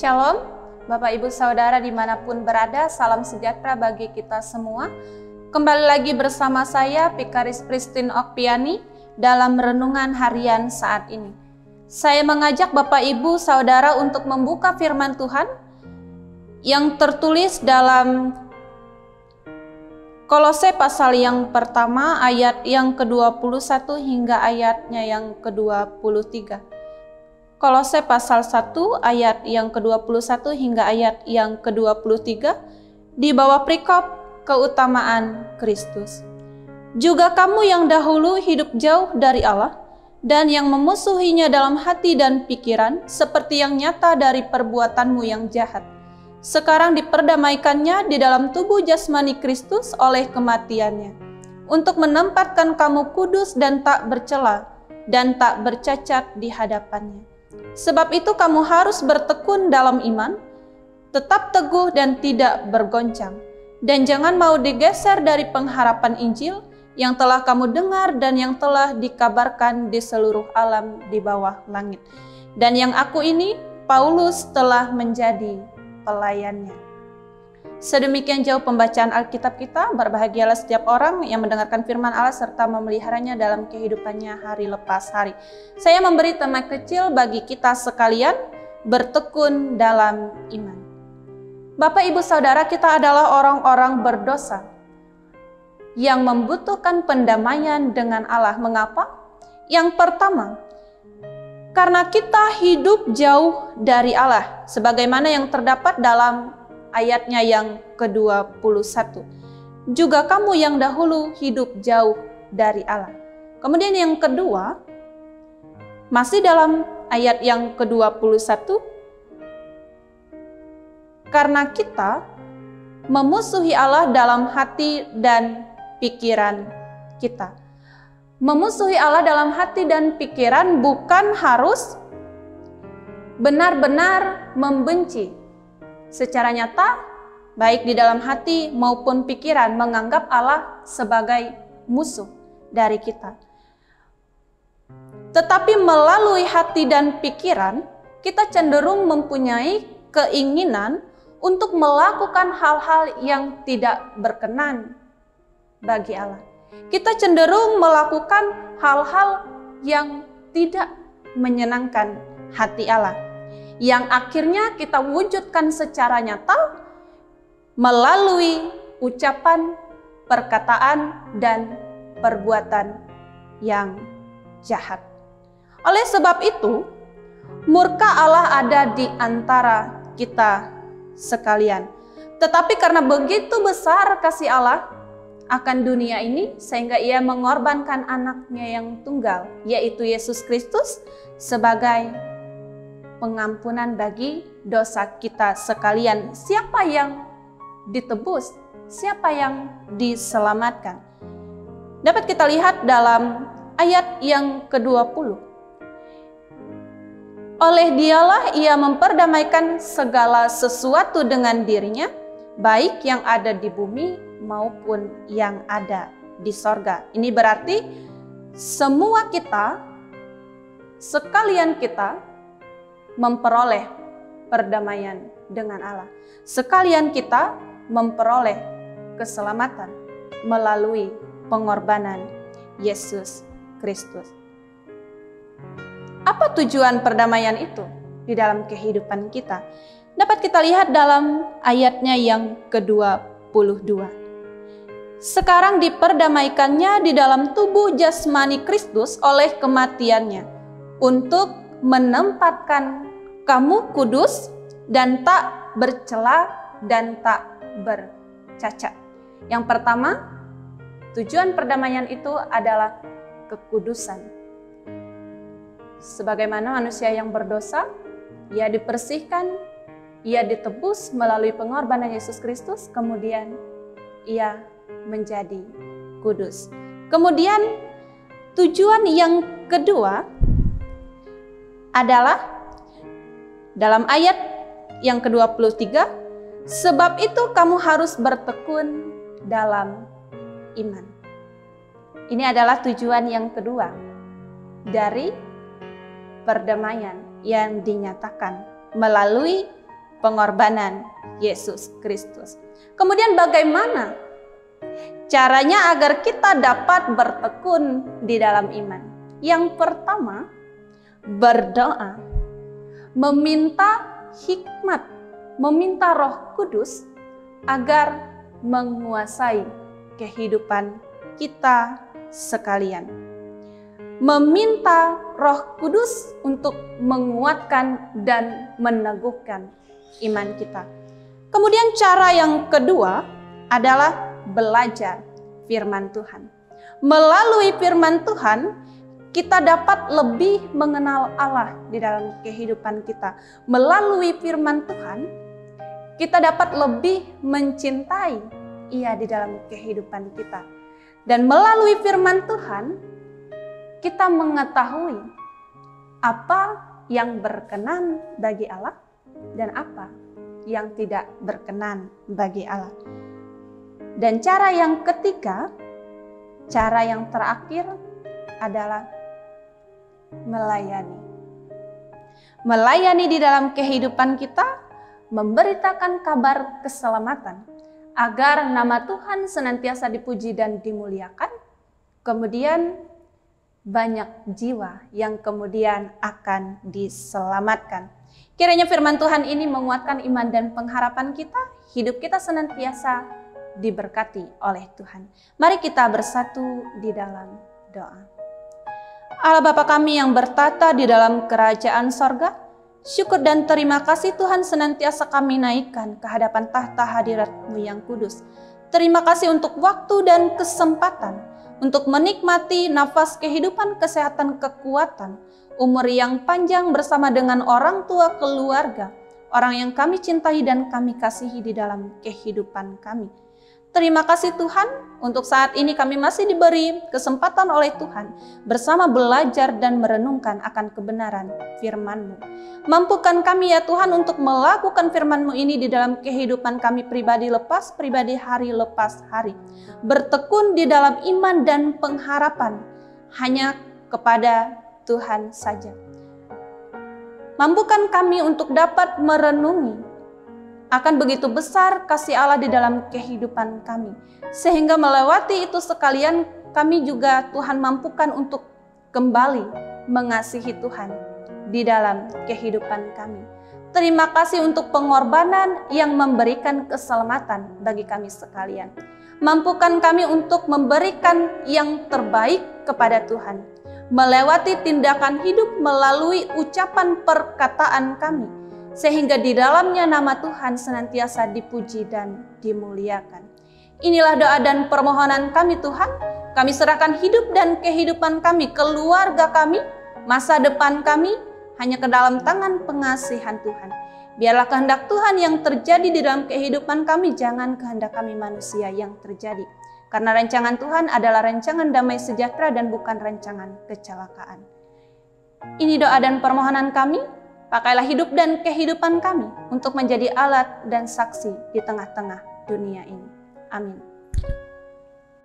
Shalom, Bapak Ibu Saudara dimanapun berada, salam sejahtera bagi kita semua. Kembali lagi bersama saya, Vikaris Christine Okpiani, dalam renungan harian saat ini. Saya mengajak Bapak Ibu Saudara untuk membuka firman Tuhan yang tertulis dalam Kolose pasal yang pertama, ayat yang ke-21 hingga ayatnya yang ke-23. Kolose pasal 1 ayat yang ke-21 hingga ayat yang ke-23 di bawah perikop keutamaan Kristus. Juga kamu yang dahulu hidup jauh dari Allah dan yang memusuhinya dalam hati dan pikiran seperti yang nyata dari perbuatanmu yang jahat. Sekarang diperdamaikannya di dalam tubuh jasmani Kristus oleh kematiannya, untuk menempatkan kamu kudus dan tak bercela dan tak bercacat di hadapannya. Sebab itu kamu harus bertekun dalam iman, tetap teguh dan tidak bergoncang, dan jangan mau digeser dari pengharapan Injil yang telah kamu dengar dan yang telah dikabarkan di seluruh alam di bawah langit. Dan yang aku ini, Paulus, telah menjadi pelayannya. Sedemikian jauh pembacaan Alkitab kita. Berbahagialah setiap orang yang mendengarkan firman Allah serta memeliharanya dalam kehidupannya hari lepas hari. Saya memberi tema kecil bagi kita sekalian, bertekun dalam iman. Bapak Ibu Saudara, kita adalah orang-orang berdosa yang membutuhkan pendamaian dengan Allah. Mengapa? Yang pertama, karena kita hidup jauh dari Allah, sebagaimana yang terdapat dalam ayatnya yang ke-21. Juga kamu yang dahulu hidup jauh dari Allah. Kemudian yang kedua, masih dalam ayat yang ke-21, karena kita memusuhi Allah dalam hati dan pikiran kita. Memusuhi Allah dalam hati dan pikiran bukan harus benar-benar membenci. Secara nyata, baik di dalam hati maupun pikiran, menganggap Allah sebagai musuh dari kita. Tetapi melalui hati dan pikiran, kita cenderung mempunyai keinginan untuk melakukan hal-hal yang tidak berkenan bagi Allah. Kita cenderung melakukan hal-hal yang tidak menyenangkan hati Allah, yang akhirnya kita wujudkan secara nyata melalui ucapan, perkataan, dan perbuatan yang jahat. Oleh sebab itu, murka Allah ada di antara kita sekalian. Tetapi karena begitu besar kasih Allah akan dunia ini, sehingga ia mengorbankan anaknya yang tunggal, yaitu Yesus Kristus, sebagai pengampunan bagi dosa kita sekalian. Siapa yang ditebus? Siapa yang diselamatkan? Dapat kita lihat dalam ayat yang ke-20. Oleh Dialah ia memperdamaikan segala sesuatu dengan dirinya, baik yang ada di bumi maupun yang ada di sorga. Ini berarti semua kita, sekalian kita, memperoleh perdamaian dengan Allah. Sekalian kita memperoleh keselamatan melalui pengorbanan Yesus Kristus. Apa tujuan perdamaian itu di dalam kehidupan kita? Dapat kita lihat dalam ayatnya yang ke-22. Sekarang diperdamaikannya di dalam tubuh jasmani Kristus oleh kematiannya, untuk menempatkan kamu kudus dan tak bercela dan tak bercacat. Yang pertama, tujuan perdamaian itu adalah kekudusan. Sebagaimana manusia yang berdosa, ia dibersihkan, ia ditebus melalui pengorbanan Yesus Kristus, kemudian ia menjadi kudus. Kemudian tujuan yang kedua adalah dalam ayat yang ke-23, sebab itu kamu harus bertekun dalam iman. Ini adalah tujuan yang kedua dari perdamaian yang dinyatakan melalui pengorbanan Yesus Kristus. Kemudian bagaimana caranya agar kita dapat bertekun di dalam iman? Yang pertama, berdoa, meminta hikmat, meminta Roh Kudus agar menguasai kehidupan kita sekalian. Meminta Roh Kudus untuk menguatkan dan meneguhkan iman kita. Kemudian cara yang kedua adalah belajar firman Tuhan. Melalui firman Tuhan, kita dapat lebih mengenal Allah di dalam kehidupan kita. Melalui firman Tuhan, kita dapat lebih mencintai Ia di dalam kehidupan kita. Dan melalui firman Tuhan, kita mengetahui apa yang berkenan bagi Allah dan apa yang tidak berkenan bagi Allah. Dan cara yang ketiga, cara yang terakhir adalah melayani. Melayani di dalam kehidupan kita, memberitakan kabar keselamatan agar nama Tuhan senantiasa dipuji dan dimuliakan. Kemudian banyak jiwa yang kemudian akan diselamatkan. Kiranya firman Tuhan ini menguatkan iman dan pengharapan kita, hidup kita senantiasa diberkati oleh Tuhan. Mari kita bersatu di dalam doa. Allah Bapa kami yang bertata di dalam kerajaan sorga, syukur dan terima kasih Tuhan senantiasa kami naikkan ke hadapan tahta hadirat-Mu yang kudus. Terima kasih untuk waktu dan kesempatan untuk menikmati nafas kehidupan, kesehatan, kekuatan, umur yang panjang bersama dengan orang tua, keluarga, orang yang kami cintai dan kami kasihi di dalam kehidupan kami. Terima kasih Tuhan, untuk saat ini kami masih diberi kesempatan oleh Tuhan bersama belajar dan merenungkan akan kebenaran firman-Mu. Mampukan kami ya Tuhan untuk melakukan firman-Mu ini di dalam kehidupan kami pribadi lepas pribadi, hari lepas hari. Bertekun di dalam iman dan pengharapan hanya kepada Tuhan saja. Mampukan kami untuk dapat merenungi akan begitu besar kasih Allah di dalam kehidupan kami. Sehingga melewati itu sekalian, kami juga Tuhan mampukan untuk kembali mengasihi Tuhan di dalam kehidupan kami. Terima kasih untuk pengorbanan yang memberikan keselamatan bagi kami sekalian. Mampukan kami untuk memberikan yang terbaik kepada Tuhan. Melewati tindakan hidup melalui ucapan perkataan kami, sehingga di dalamnya nama Tuhan senantiasa dipuji dan dimuliakan. Inilah doa dan permohonan kami Tuhan. Kami serahkan hidup dan kehidupan kami, keluarga kami, masa depan kami, hanya ke dalam tangan pengasihan Tuhan. Biarlah kehendak Tuhan yang terjadi di dalam kehidupan kami, jangan kehendak kami manusia yang terjadi. Karena rancangan Tuhan adalah rancangan damai sejahtera dan bukan rancangan kecelakaan. Ini doa dan permohonan kami. Pakailah hidup dan kehidupan kami untuk menjadi alat dan saksi di tengah-tengah dunia ini. Amin.